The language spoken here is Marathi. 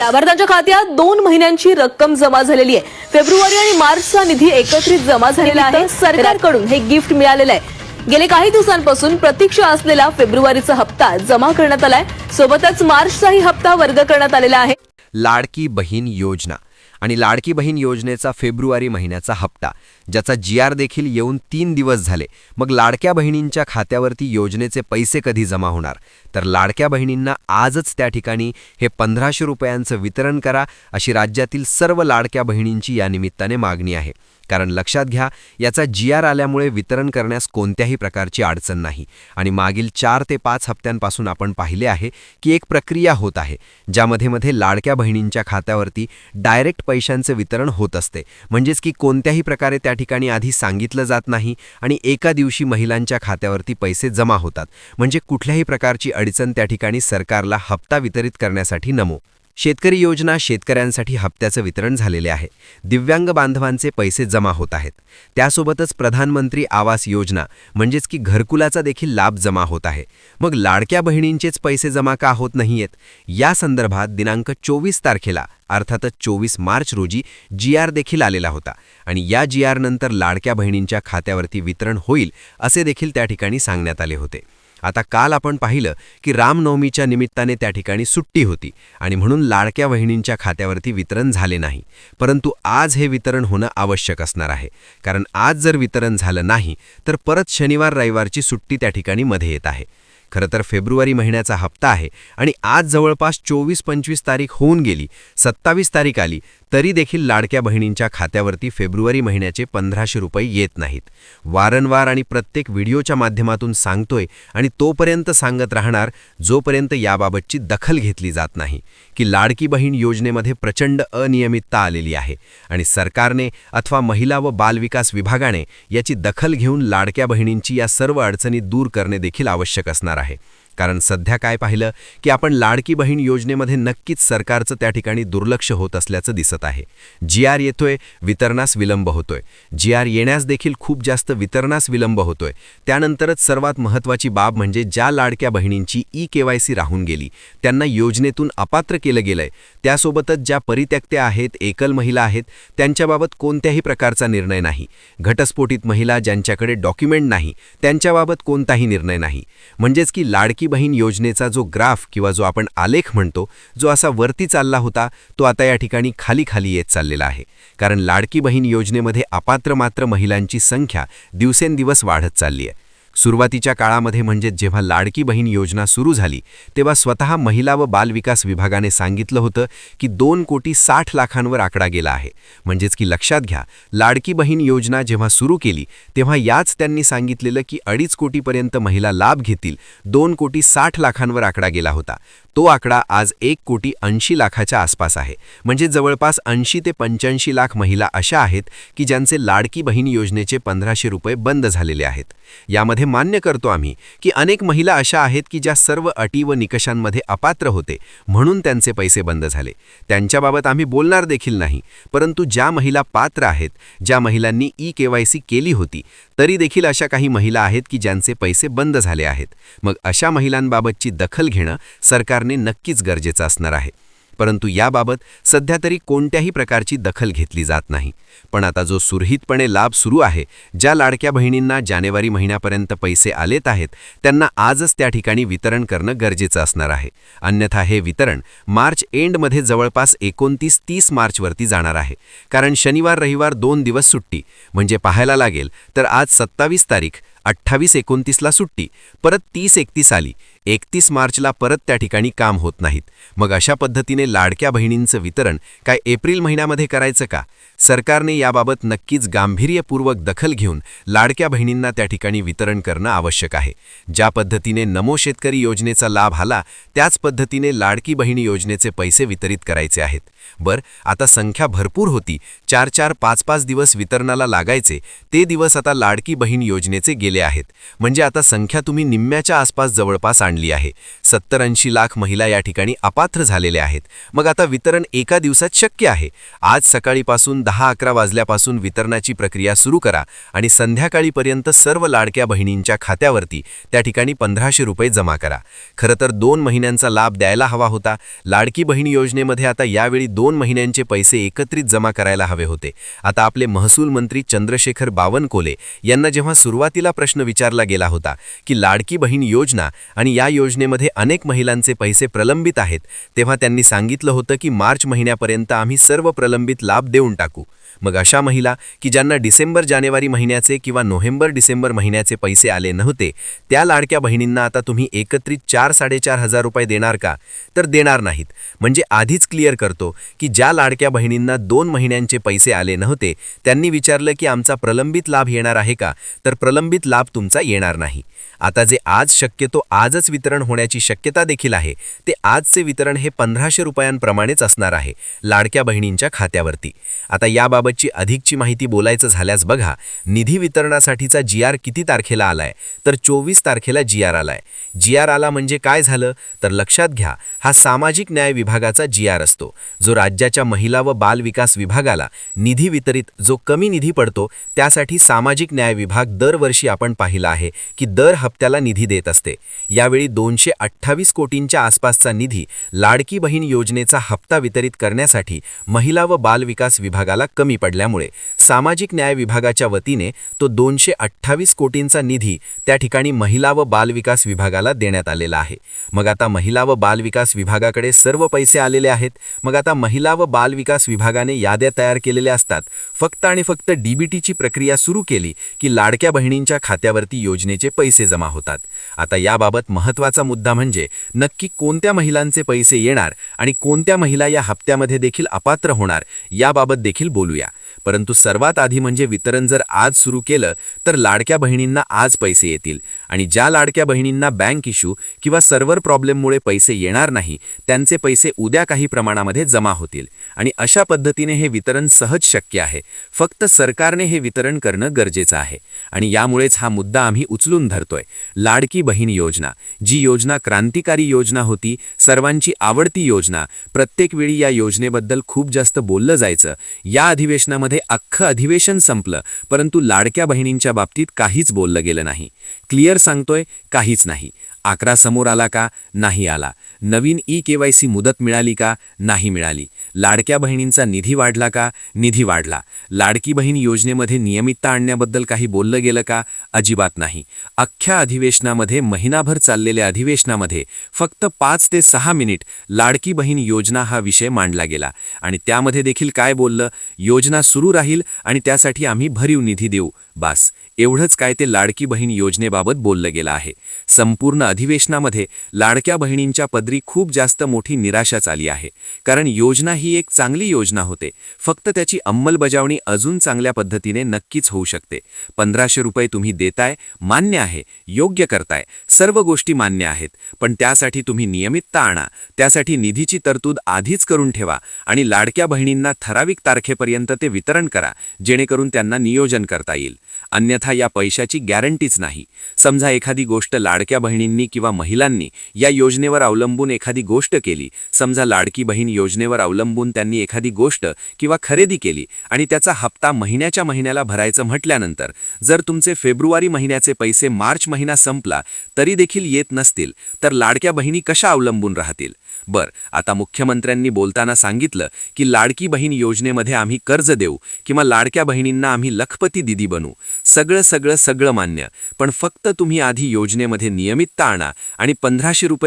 लाभार्थ्यांच्या खात्यात 2 महिन्यांची रक्कम जमा झालेली आहे। फेब्रुवारी आणि मार्चचा निधी एकत्रित जमा झालेला आहे। सरकारकडून हे गिफ्ट मिळालेलं आहे। गेले काही दिवसांपासून प्रतीक्षा असलेला फेब्रुवारीचा हप्ता जमा करण्यात आलाय। सोबतच मार्चचाही हप्ता वर्ग करण्यात आलेला आहे। लाडकी बहीण योजना आणि लाडकी बहीण योजनेचा फेब्रुवारी महिन्याचा हप्ता, ज्याचा GR देखील येऊन 3 दिवस झाले। मग लाडक्या बहिणींच्या खात्यावरती योजनेचे पैसे कधी जमा होणार? तर लाडक्या बहिणींना आजच त्या ठिकाणी हे 1500 रुपयांचं वितरण करा, अशी राज्यातील सर्व लाडक्या बहिणींची या निमित्ताने मागणी आहे। कारण लक्षात घ्या, याचा GR आल्यामुळे वितरण करण्यास कोणत्याही प्रकारची अडचण नाही आणि मागील 4 ते 5 हप्त्यांपासून आपण पाहिले आहे की एक प्रक्रिया होत आहे, ज्यामध्ये लाडक्या बहिणींच्या खात्यावरती डायरेक्ट पैशांचे वितरण होत असते। म्हणजेच की कोणत्याही प्रकारे त्या ठिकाणी आधी सांगितलं जात नाही आणि एका दिवशी महिलांच्या खात्यावरती पैसे जमा होतात। म्हणजे कुठल्याही प्रकारची अडचण त्या ठिकाणी सरकारला हप्ता वितरित करण्यासाठी नको। शेतकरी योजना शेतकऱ्यांसाठी हप्त्याचं वितरण झालेले आहे। दिव्यांग बांधवांचे पैसे जमा होत आहेत। त्यासोबतच प्रधानमंत्री आवास योजना म्हणजेच की घरकुलाचा देखील लाभ जमा होत आहे। मग लाडक्या बहिणींचेच पैसे जमा का होत नाहीयेत? या संदर्भात दिनांक 24 तारखेला अर्थातच 24 मार्च रोजी GR देखील आलेला होता आणि या GR नंतर लाडक्या बहिणींच्या खात्यावरती वितरण होईल असे देखील त्या ठिकाणी सांगण्यात आले होते। आता काल आपण पाहिलं की रामनवमीच्या निमित्ताने त्या ठिकाणी सुट्टी होती आणि म्हणून लाडक्या बहिणींच्या खात्यावरती वितरण झाले नाही। परंतु आज हे वितरण होणं आवश्यक असणार आहे, कारण आज जर वितरण झालं नाही तर परत शनिवार रविवारची सुट्टी त्या ठिकाणी मध्ये येत आहे। खरं तर फेब्रुवारी महिन्याचा हप्ता आहे आणि आज जवळपास 24-25 तारीख होऊन गेली, 27 तारीख आली तरी देखील लाडक्या बहिणींच्या खात्यावरती फेब्रुवारी महिन्याचे 1500 रुपये येत नाहीत। वारंवार आणि प्रत्येक व्हिडिओच्या माध्यमातून सांगतोय आणि तोपर्यंत सांगत राहणार जोपर्यंत याबाबतची दखल घेतली जात नाही की लाडकी बहीण योजनेमध्ये प्रचंड अनियमितता आलेली आहे आणि सरकारने अथवा महिला व बालविकास विभागाने याची दखल घेऊन लाडक्या बहिणींची या सर्व अडचणी दूर करणे देखील आवश्यक असणार आहे। कारण सध्या काय पाहिलं की आपण लाडकी बहीण योजनेमध्ये नक्कीच सरकारचं त्या ठिकाणी दुर्लक्ष होत असल्याचं दिसत आहे। GR येतोय, वितरणास विलंब होतोय। GR येण्यास देखील खूप जास्त वितरणास विलंब होतोय। त्यानंतरच सर्वात महत्त्वाची बाब म्हणजे ज्या लाडक्या बहिणींची EKYC राहून गेली, त्यांना योजनेतून अपात्र केलं गेलंय। त्यासोबतच ज्या परित्यक्त्या आहेत, एकल महिला आहेत, त्यांच्याबाबत कोणत्याही प्रकारचा निर्णय नाही। घटस्फोटित महिला ज्यांच्याकडे डॉक्युमेंट नाही, त्यांच्याबाबत कोणताही निर्णय नाही। म्हणजेच की लाडकी बहीण योजनेचा जो ग्राफ किंवा जो आपण आलेख म्हणतो, जो असा वरती चालला होता, तो आता या ठिकाणी खाली येत चाललेला आहे। कारण लाडकी बहीण योजनेमध्ये अपात्र मात्र महिलांची संख्या दिवसेंदिवस वाढत चालली आहे। सुरुवातीच्या काळामध्ये म्हणजे जेव्हा लाडकी बहीण योजना सुरू झाली तेव्हा स्वतः महिला व बालविकास विभागाने सांगितलं होतं की 2,60,00,000वर आकडा गेला आहे। म्हणजेच की लक्षात घ्या, लाडकी बहीण योजना जेव्हा सुरू केली तेव्हा याच त्यांनी सांगितलेलं की 2.5 कोटीपर्यंत महिला लाभ घेतील। 2,60,00,000वर आकडा गेला होता। तो आकडा आज 1,80,00,000च्या आसपास आहे। म्हणजे जवळपास 80 ते 85 लाख महिला अशा आहेत की ज्यांचे लाडकी बहीण योजनेचे 1500 रुपये बंद झालेले आहेत। यामध्ये मान्य करतो आम्ही की अनेक महिला अशा आहेत की ज्या सर्व अटी व निकषांमध्ये अपात्र होते, म्हणून त्यांचे पैसे बंद झाले। त्यांच्याबाबत आम्ही बोलणार देखील नाही। परंतु ज्या महिला पात्र आहेत, ज्या महिलांनी EKYC केली होती, तरी देखील अशा काही महिला आहेत की ज्यांचे पैसे बंद झाले आहेत। मग अशा महिलांबाबतची दखल घेणं सरकारने नक्कीच गरजेचं असणार आहे। परंतु याबाबत सध्या तरी कोणत्याही प्रकारची दखल घेतली जात नाही। पण आता जो सुरळीतपणे लाभ सुरू आहे, ज्या लाडक्या बहिणींना जानेवारी महिन्यापर्यंत पैसे आलेत आहेत, त्यांना आजच त्या ठिकाणी वितरण करणं गरजेचं असणार आहे। अन्यथा हे वितरण मार्च एंडमध्ये जवळपास 29-30 मार्चवरती जाणार आहे। कारण शनिवार रविवार 2 दिवस सुट्टी, म्हणजे पाहायला लागेल तर आज 27 तारीख, 28-29ला सुट्टी, परत 30-31 आली, 31 मार्चला परत त्या ठिकाणी काम होत नाहीत। मग अशा पद्धतीने लाडक्या बहिणींचं वितरण काय एप्रिल महिन्यामध्ये करायचं का? सरकारने याबाबत नक्कीच गांभीर्यपूर्वक दखल घेऊन लाडक्या बहिणींना त्या ठिकाणी वितरण करणं आवश्यक आहे। ज्या पद्धतीने नमो शेतकरी योजनेचा लाभ आला, त्याच पद्धतीने लाडकी बहिणी योजनेचे पैसे वितरित करायचे आहेत। आता संख्या भरपूर होती, 4-4, 5-5 दिवस वितरणाला लागायचे, ते दिवस आता लाडकी बहीण योजनेचे गेले गेले आहेत. म्हणजे आता संख्या तुम्ही निम्म्याच्या आसपास जवळपास आणली आहे. 70-80 लाख महिला या ठिकाणी अपात्र झालेल्या आहेत. मग आता वितरण एका दिवसात शक्य आहे. आज सकाळीपासून 10-11 वाजल्यापासून वितरणाची प्रक्रिया सुरू करा आणि संध्याकाळीपर्यंत सर्व लाडक्या बहिणींच्या खात्यावरती त्या ठिकाणी 1500 रुपये जमा करा. खरं तर 2 महिन्यांचा लाभ द्यायला हवा होता. लाडकी बहीण योजनेमध्ये आता यावेळी 2 महिन्यांचे पैसे एकत्रित जमा करायला हवे होते. आता आपले महसूल मंत्री चंद्रशेखर बावनकुळे यांना जेव्हा सुरुवातीला प्रश्न विचारला गेला होता की लाडकी बहीण योजना आणि या योजनेमध्ये अनेक महिलांचे पैसे प्रलंबित आहेत, तेव्हा त्यांनी सांगितलं होतं की मार्च महिन्यापर्यंत आम्ही सर्व प्रलंबित लाभ देऊन टाकू. मग अशा महिला की ज्यांना डिसेंबर-जानेवारी महिन्याचे किंवा नोव्हेंबर-डिसेंबर महिन्याचे पैसे आले नव्हते, त्या लाडक्या बहिणींना आता तुम्ही एकत्रित 4-4.5 हजार रुपये देणार का? तर देणार नाहीत. म्हणजे आधीच क्लिअर करतो की ज्या लाडक्या बहिणींना 2 महिन्यांचे पैसे आले नव्हते, त्यांनी विचारलं की आमचा प्रलंबित लाभ येणार आहे का? तर प्रलंबित लाभ तुमचा येणार नाही. आता जे आज शक्यतो आजच वितरण होण्याची शक्यता देखील आहे, ते आजचे वितरण हे 1500 रुपयांप्रमाणेच असणार आहे लाडक्या बहिणींच्या खात्यावरती. आता याबाबतची अधिकची माहिती बोलायचं झाल्यास बघा, निधी वितरणासाठीचा GR किती तारखेला आलाय? तर 24 तारखेला GR आलाय. GR आला म्हणजे काय झालं? तर लक्षात घ्या, हा सामाजिक न्याय विभागाचा GR असतो, जो राज्याच्या महिला व बाल विकास विभागाला निधी वितरित जो कमी निधी पडतो त्यासाठी सामाजिक न्याय विभाग दरवर्षी आपण पाहिला आहे की दर हप्त्याला निधी देत असते. यावेळी 228 कोटींच्या आसपासचा निधी लाडकी बहीण योजनेचा हप्ता वितरित करण्यासाठी महिला व बाल विकास विभागाला कमी पडल्यामुळे सामाजिक न्याय विभागाच्या वतीने तो 228 कोटींचा निधी त्या ठिकाणी महिला व बाल विकास विभागाला देण्यात आलेला आहे. मग आता महिला व बाल विकास विभागाकडे सर्व पैसे आलेले आहेत. मग आता महिला व बाल विकास विभागाने याद्या तयार केलेल्या असतात. फक्त आणि फक्त DBTची प्रक्रिया सुरू केली की लाडक्या बहिणींच्या खात्यावरती योजनेचे पैसे जमा होतात. आता याबाबत महत्त्वाचा मुद्दा म्हणजे नक्की कोणत्या महिलांचे पैसे येणार आणि कोणत्या महिला या हप्त्यामध्ये देखील अपात्र होणार याबाबत देखील बोलूया. परंतु सर्वात आधी म्हणजे वितरण जर आज सुरू केलं तर लाडक्या बहिणींना आज पैसे येतील आणि ज्या लाडक्या बहिणींना बँक इश्यू किंवा सर्व्हर प्रॉब्लेममुळे पैसे येणार नाही, त्यांचे पैसे उद्या काही प्रमाणामध्ये जमा होतील आणि अशा पद्धतीने हे वितरण सहज शक्य आहे. फक्त सरकारने हे वितरण करणं गरजेचं आहे आणि यामुळेच हा मुद्दा आम्ही उचलून धरतोय. लाडकी बहीण योजना, जी योजना क्रांतिकारी योजना होती, सर्वांची आवडती योजना, प्रत्येक वेळी या योजनेबद्दल खूप जास्त बोललं जायचं. या अधिवेशनामध्ये अख्खं अधिवेशन संपलं, परंतु लाडक्या बहिणींच्या बाबतीत काहीच बोललं गेलं नाही. क्लिअर सांगतोय, काहीच नाही. आकडा समोर आला का? नाही आला. नवीन EKYC मुदत मिळाली का? नाही मिळाली. लाडक्या बहिणींचा निधी वाढला का? निधी वाढला. लाडकी बहीण योजनेमध्ये नियमितता आणण्याबद्दल काही बोललं गेलं का? अजिबात नाही. अख्ख्या अधिवेशनामध्ये, महिनाभर चाललेल्या अधिवेशनामध्ये फक्त 5 ते 6 मिनिट लाडकी बहीण योजना हा विषय मांडला गेला आणि त्यामध्ये देखील काय बोललं? योजना सुरू राहील आणि त्यासाठी आम्ही भरीव निधी देऊ. बास, एवढंच काय ते लाडकी बहीण योजनेबाबत बोललं गेलं आहे. संपूर्ण अधिवेशनामध्ये लाडक्या बहिणींच्या पदरी खूप जास्त मोठी निराशाच आली आहे. कारण योजना ही एक चांगली योजना होते, फक्त त्याची अंमलबजावणी अजून चांगल्या पद्धतीने नक्कीच होऊ शकते. 1500 रुपये तुम्ही देताय, मान्य आहे, योग्य करताय, सर्व गोष्टी मान्य आहेत, पण त्यासाठी तुम्ही नियमितता आणा. त्यासाठी निधीची तरतूद आधीच करून ठेवा आणि लाडक्या बहिणींना ठराविक तारखेपर्यंत ते वितरण करा, जेणेकरून त्यांना नियोजन करता येईल. अन्यथा या पैशाची गॅरंटीच नाही. समजा एखादी गोष्ट लाडक्या बहिणींनी किंवा महिलांनी या योजनेवर अवलंबून एखादी गोष्ट केली, समजा लाडकी बहीण योजनेवर अवलंबून त्यांनी एखादी गोष्ट किंवा खरेदी केली आणि त्याचा हप्ता महिन्याच्या महिन्याला भरायचं म्हटल्यानंतर जर तुमचे फेब्रुवारी महिन्याचे पैसे मार्च महिना संपला तरी देखील येत नसतील, तर लाडक्या बहिणी कशा अवलंबून राहतील? आता मुख्यमंत्र्यांनी बोलताना सांगितलं की लाडकी बहीण योजनेमध्ये आम्ही कर्ज देऊ किंवा लाडक्या बहिणींना आम्ही लखपती दिदी बनू. सगळं मान्य, पण फक्त तुम्ही आधी योजनेमध्ये नियमितता आणा आणि 1500 रुपये